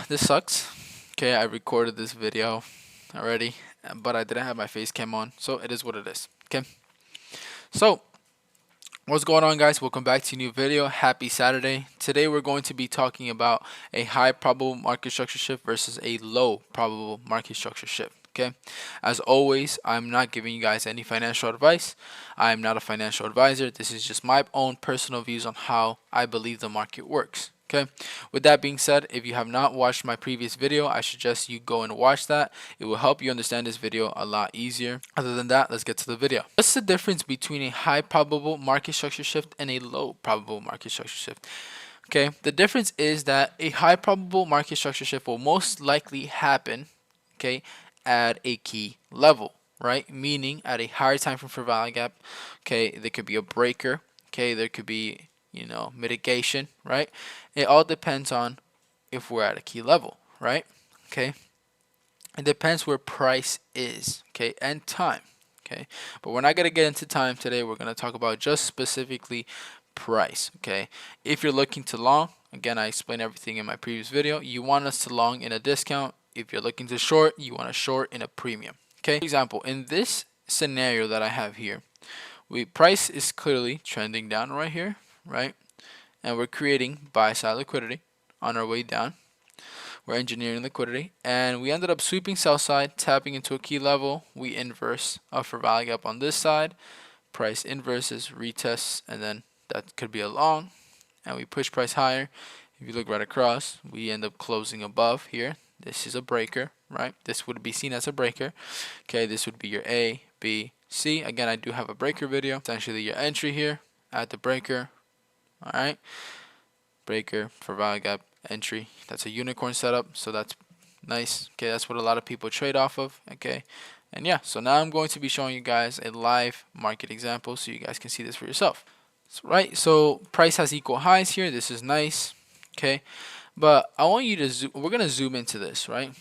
this sucks. Okay, I recorded this video already, but I didn't have my face cam on, so it is what it is. Okay, so what's going on, guys? Welcome back to a new video. Happy Saturday. Today we're going to be talking about a high probable market structure shift versus a low probable market structure shift. Okay, as always, I'm not giving you guys any financial advice. I'm not a financial advisor. This is just my own personal views on how I believe the market works. Okay, with that being said, if you have not watched my previous video, I suggest you go and watch that. It will help you understand this video a lot easier. Other than that, let's get to the video. What's the difference between a high probable market structure shift and a low probable market structure shift? Okay, the difference is that a high probable market structure shift will most likely happen, okay, at a key level, right? Meaning at a higher time frame for value gap. Okay, there could be a breaker. Okay, there could be, mitigation, right? It all depends on if we're at a key level, right? Okay, it depends where price is, okay, and time. Okay, but we're not going to get into time today. We're going to talk about just specifically price. Okay, if you're looking to long, again, I explained everything in my previous video. You want us to long in a discount. If you're looking to short, you want to short in a premium. Okay, for example, in this scenario that I have here, price is clearly trending down right here, right? And we're creating buy side liquidity on our way down. We're engineering liquidity, and we ended up sweeping sell side, tapping into a key level. We inverse for value gap on this side, price inverses, retests, and then that could be a long, and we push price higher. If you look right across, we end up closing above here. This is a breaker, right? This would be seen as a breaker. Okay, this would be your A, B, C. Again, I do have a breaker video. Essentially your entry here at the breaker. All right, breaker for value gap entry. That's a unicorn setup, so that's nice. Okay, that's what a lot of people trade off of. Okay, and yeah, so now I'm going to be showing you guys a live market example so you guys can see this for yourself. Right, so price has equal highs here. This is nice. Okay, but I want you to we're gonna zoom into this, right?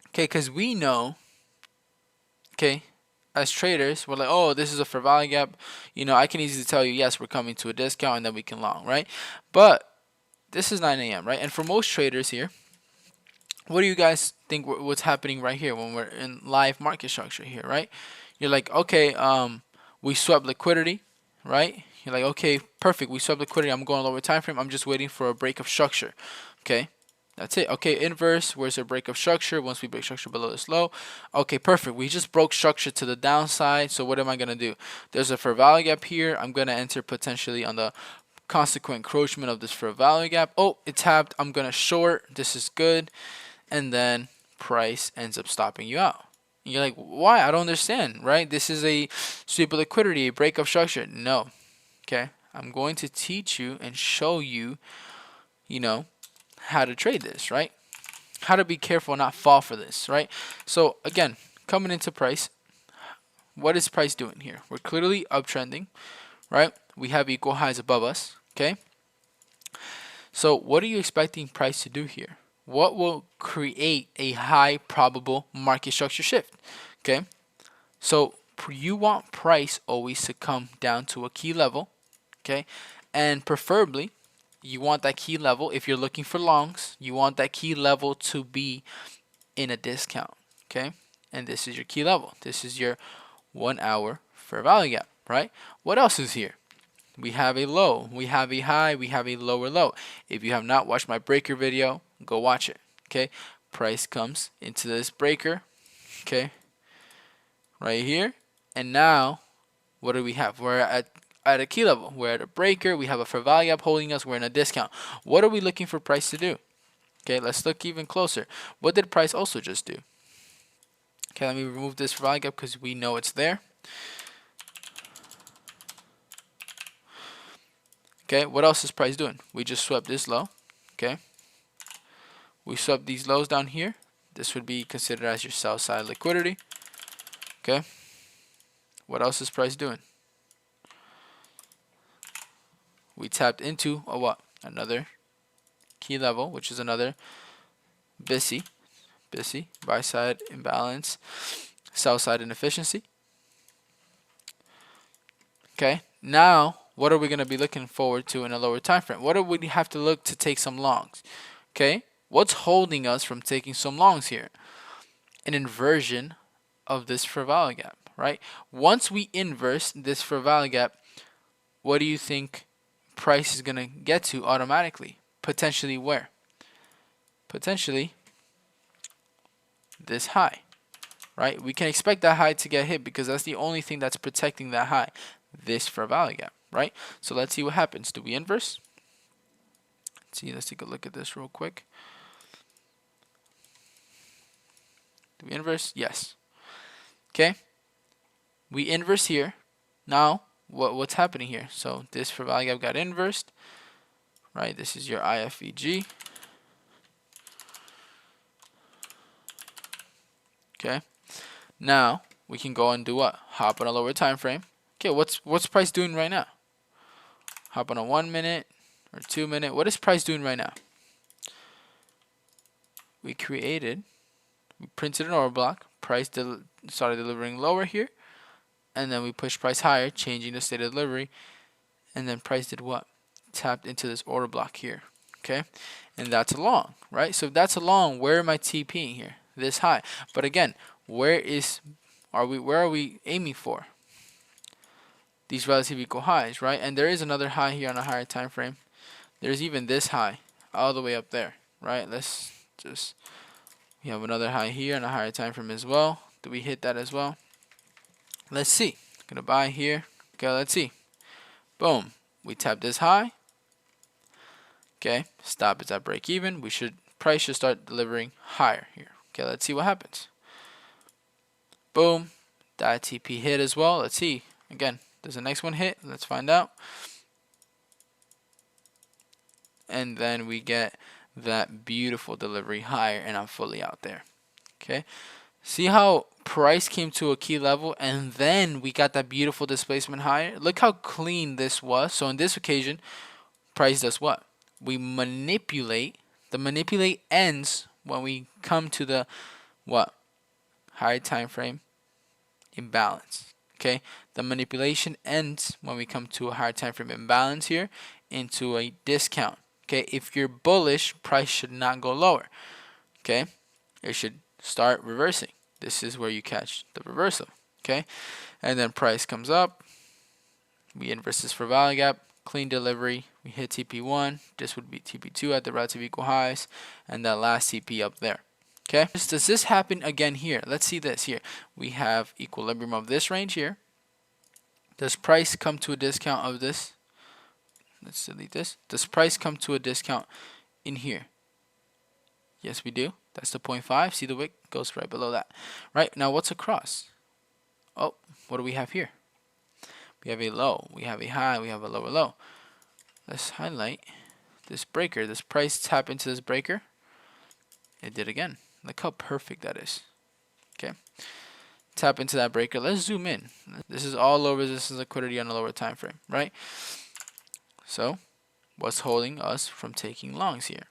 Okay, because we know, okay, as traders, we're like, oh, this is a fair value gap. I can easily tell you, yes, we're coming to a discount, and then we can long, right? But this is 9 a.m., right? And for most traders here, what do you guys think what's happening right here when we're in live market structure here, right? You're like, okay, we swept liquidity, right? You're like, okay, perfect, we swept liquidity. I'm going lower time frame. I'm just waiting for a break of structure. Okay, that's it. Okay, inverse, where's a break of structure? Once we break structure below this low, okay, perfect. We just broke structure to the downside. So what am I gonna do? There's a fair value gap here. I'm gonna enter potentially on the consequent encroachment of this fair value gap. Oh, it tapped. I'm gonna short. This is good, and then price ends up stopping you out. And you're like, why? I don't understand, right? This is a sweep of liquidity, a break of structure. No, okay. I'm going to teach you and show you, how to trade this, right? How to be careful and not fall for this, right? So again, coming into price, what is price doing here? We're clearly uptrending, right? We have equal highs above us, okay? So what are you expecting price to do here? What will create a high probable market structure shift? Okay, so you want price always to come down to a key level, okay, and preferably you want that key level, if you're looking for longs, you want that key level to be in a discount, okay, and this is your key level. This is your 1 hour fair value gap, right? What else is here? We have a low, we have a high, we have a lower low. If you have not watched my breaker video, go watch it. Okay, price comes into this breaker, okay, right here, and now what do we have? We're at a key level. We're at a breaker. We have a fair value gap holding us. We're in a discount. What are we looking for price to do? Okay, let's look even closer. What did price also just do? Okay, let me remove this fair value gap because we know it's there. Okay, what else is price doing? We just swept this low. Okay, we swept these lows down here. This would be considered as your sell side liquidity. Okay, what else is price doing? We tapped into a what? Another key level, which is another BISI, buy side imbalance, sell side inefficiency. Okay, now what are we going to be looking forward to in a lower time frame? What do we have to look to take some longs? Okay, What's holding us from taking some longs here? An inversion of this fair value gap, right? Once we inverse this fair value gap, what do you think price is going to get to automatically? Potentially where? Potentially this high, right? We can expect that high to get hit because that's the only thing that's protecting that high, this fair value gap, right? So let's see what happens. Do we inverse? Let's see, let's take a look at this real quick. Do we inverse? Yes. Okay. We inverse here. Now, what's happening here? So this fair value gap got inversed, right? This is your IFVG. Okay. Now we can go and do what? Hop on a lower time frame. Okay, what's price doing right now? Hop on a 1 minute or 2 minute. What is price doing right now? We printed an order block. Price started delivering lower here, and then we pushed price higher, changing the state of delivery, and then price did what? Tapped into this order block here. Okay, and that's a long, right? So if that's a long, where am I TPing here? This high. But again, where are we aiming for? These relative equal highs, right? And there is another high here on a higher time frame. There's even this high all the way up there, right? We have another high here on a higher time frame as well. Do we hit that as well? Let's see. Gonna buy here. Okay, let's see. Boom. We tap this high. Okay, stop is at break even. Price should start delivering higher here. Okay, let's see what happens. Boom. That TP hit as well. Let's see. Again, does the next one hit? Let's find out. And then we get that beautiful delivery higher, and I'm fully out there. Okay, see how price came to a key level and then we got that beautiful displacement higher? Look how clean this was. So in this occasion, price does what? We manipulate. The manipulate ends when we come to the what? Higher time frame imbalance. Okay, the manipulation ends when we come to a higher time frame imbalance here into a discount. Okay, if you're bullish, price should not go lower. Okay, it should start reversing. This is where you catch the reversal. Okay, and then price comes up. We inverse this fair value gap, clean delivery. We hit TP1. This would be TP2 at the relative equal highs, and that last TP up there. Okay, does this happen again here? Let's see this here. We have equilibrium of this range here. Does price come to a discount of this? Let's delete this. Does price come to a discount in here? Yes, we do. That's the 0.5. See the wick goes right below that. Right, now what's across? Oh, what do we have here? We have a low, we have a high, we have a lower low. Let's highlight this breaker. This price tap into this breaker. It did again. Look how perfect that is. Okay. Tap into that breaker. Let's zoom in. This is all low resistance liquidity on a lower time frame, right? So, what's holding us from taking longs here?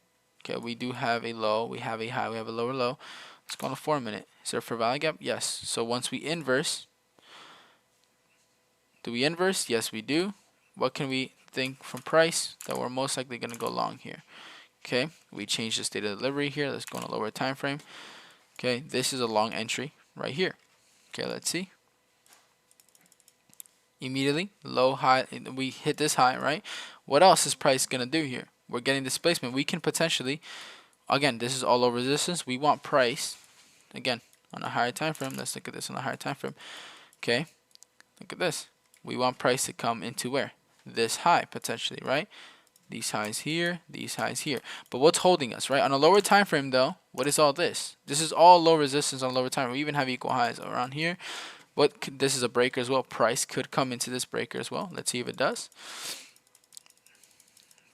Okay, we do have a low, we have a high, we have a lower low. Let's go on a 4 minute. Is there a fair value gap? Yes. So once we inverse, do we inverse? Yes, we do. What can we think from price? That we're most likely going to go long here. Okay, we change the state of delivery here. Let's go on a lower time frame. Okay, this is a long entry right here. Okay, let's see. Immediately, low, high, we hit this high, right? What else is price going to do here? We're getting displacement. We can potentially, again, this is all low resistance. We want price, again, on a higher time frame. Let's look at this on a higher time frame. Okay, look at this. We want price to come into where? This high, potentially, right? These highs here, these highs here. But what's holding us, right? On a lower time frame, though, what is all this? This is all low resistance on lower time frame. We even have equal highs around here. This is a breaker as well. Price could come into this breaker as well. Let's see if it does.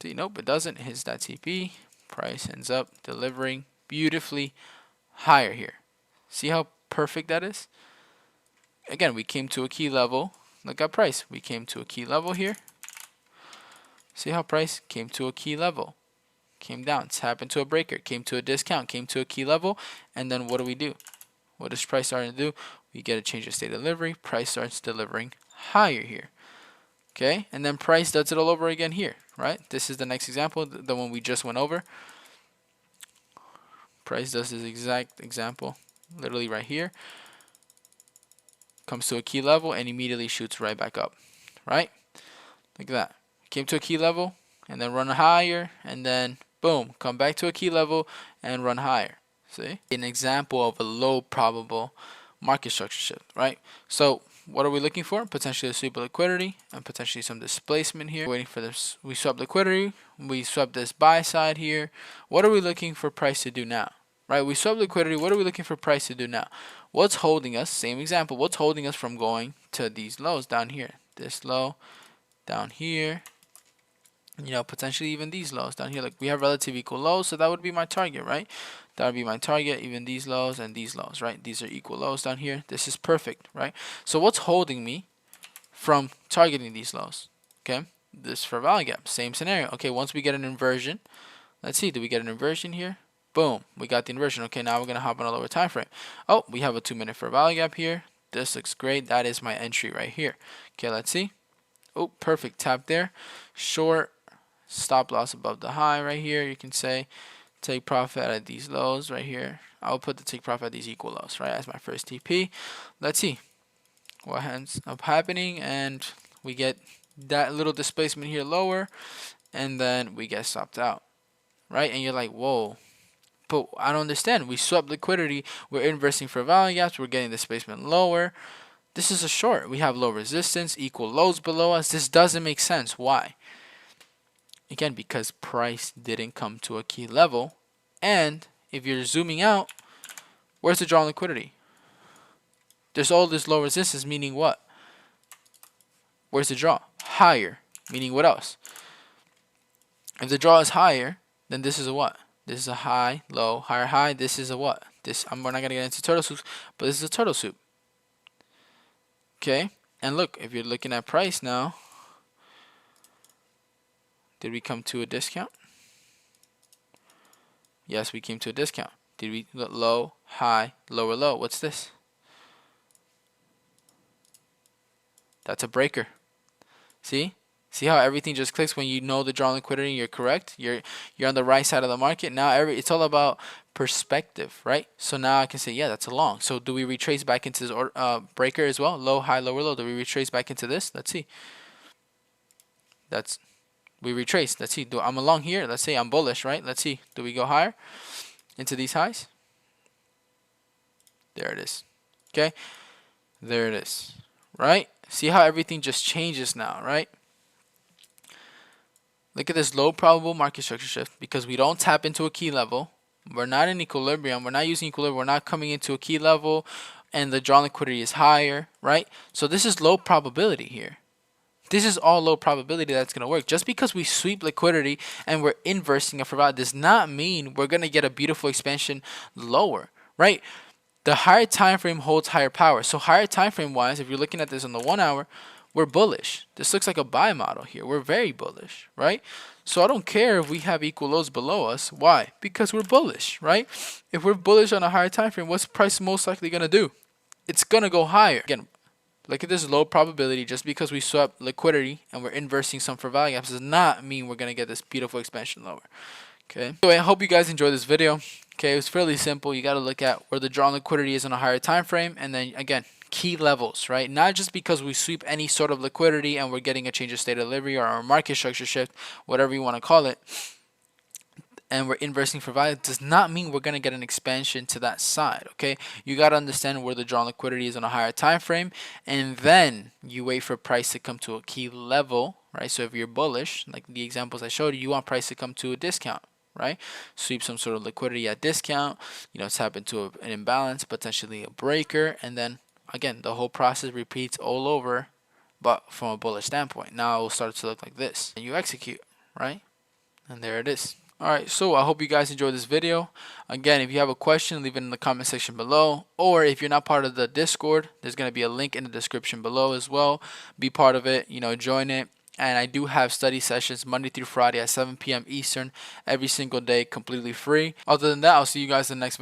See, nope, it doesn't. It hits that TP. Price ends up delivering beautifully higher here. See how perfect that is? Again, we came to a key level. Look at price. We came to a key level here. See how price came to a key level. Came down, tapped into a breaker, came to a discount, came to a key level, and then what do? What does price start to do? We get a change of state of delivery. Price starts delivering higher here. Okay, and then price does it all over again here, right? This is the next example, the one we just went over. Price does this exact example, literally right here. Comes to a key level and immediately shoots right back up, right? Like that. Came to a key level and then run higher, and then boom, come back to a key level and run higher. See? An example of a low probable market structure shift, right? So what are we looking for? Potentially a sweep of liquidity and potentially some displacement here. Waiting for this. We swap liquidity. We swap this buy side here. What are we looking for price to do now? Right? We swap liquidity. What are we looking for price to do now? What's holding us? Same example. What's holding us from going to these lows down here? This low down here. You know, potentially even these lows down here. Like, we have relative equal lows, so that would be my target, right? That would be my target, even these lows and these lows, right? These are equal lows down here. This is perfect, right? So what's holding me from targeting these lows? Okay, this fair value gap, same scenario. Okay, once we get an inversion, let's see, do we get an inversion here? Boom, we got the inversion. Okay, now we're gonna hop on a lower time frame. Oh, we have a 2-minute fair value gap here. This looks great. That is my entry right here. Okay, let's see. Oh, perfect, tap there. Short, stop loss above the high right here. You can say take profit at these lows right here. I'll put the take profit at these equal lows, right, as my first TP. Let's see what ends up happening, and we get that little displacement here lower, and then we get stopped out, right? And you're like, whoa, but I don't understand. We swap liquidity, we're inversing for value gaps, we're getting displacement lower. This is a short. We have low resistance, equal lows below us. This doesn't make sense. Why? Again, because price didn't come to a key level. And if you're zooming out, where's the draw on liquidity? There's all this low resistance, meaning what? Where's the draw? Higher, meaning what else? If the draw is higher, then this is a what? This is a high, low, higher, high. This is a what? We're not going to get into turtle soup, but this is a turtle soup. Okay? And look, if you're looking at price now, did we come to a discount? Yes, we came to a discount. Did we look low, high, lower, low? What's this? That's a breaker. See? See how everything just clicks when you know the draw on liquidity and you're correct? You're on the right side of the market. Now it's all about perspective, right? So now I can say, yeah, that's a long. So do we retrace back into this breaker as well? Low, high, lower, low. Do we retrace back into this? Let's see. We retrace. Let's see. I'm along here. Let's say I'm bullish, right? Let's see. Do we go higher into these highs? There it is. Okay. There it is. Right? See how everything just changes now, right? Look at this low probable market structure shift because we don't tap into a key level. We're not in equilibrium. We're not using equilibrium. We're not coming into a key level, and the draw liquidity is higher, right? So this is low probability here. This is all low probability that's going to work. Just because we sweep liquidity and we're inversing a fair value does not mean we're going to get a beautiful expansion lower, right? The higher time frame holds higher power. So higher time frame wise, if you're looking at this on the 1 hour, we're bullish. This looks like a buy model here. We're very bullish, right? So I don't care if we have equal lows below us. Why? Because we're bullish, right? If we're bullish on a higher time frame, what's price most likely going to do? It's going to go higher. Again, look at this low probability. Just because we swap liquidity and we're inversing some fair value gaps does not mean we're going to get this beautiful expansion lower. Okay. So I hope you guys enjoyed this video. Okay, it was fairly simple. You got to look at where the draw liquidity is on a higher time frame, and then again, key levels, right? Not just because we sweep any sort of liquidity and we're getting a change of state of delivery or a market structure shift, whatever you want to call it, and we're inversing for value does not mean we're going to get an expansion to that side. Okay, you got to understand where the draw liquidity is on a higher time frame, and then you wait for price to come to a key level, right? So if you're bullish, like the examples I showed you, you want price to come to a discount, right? Sweep some sort of liquidity at discount, you know, tap into an imbalance, potentially a breaker, and then again the whole process repeats all over, but from a bullish standpoint. Now it will start to look like this, and you execute, right? And there it is. Alright, so I hope you guys enjoyed this video. Again, if you have a question, leave it in the comment section below. Or if you're not part of the Discord, there's going to be a link in the description below as well. Be part of it, you know, join it. And I do have study sessions Monday through Friday at 7 p.m. Eastern every single day, completely free. Other than that, I'll see you guys in the next video.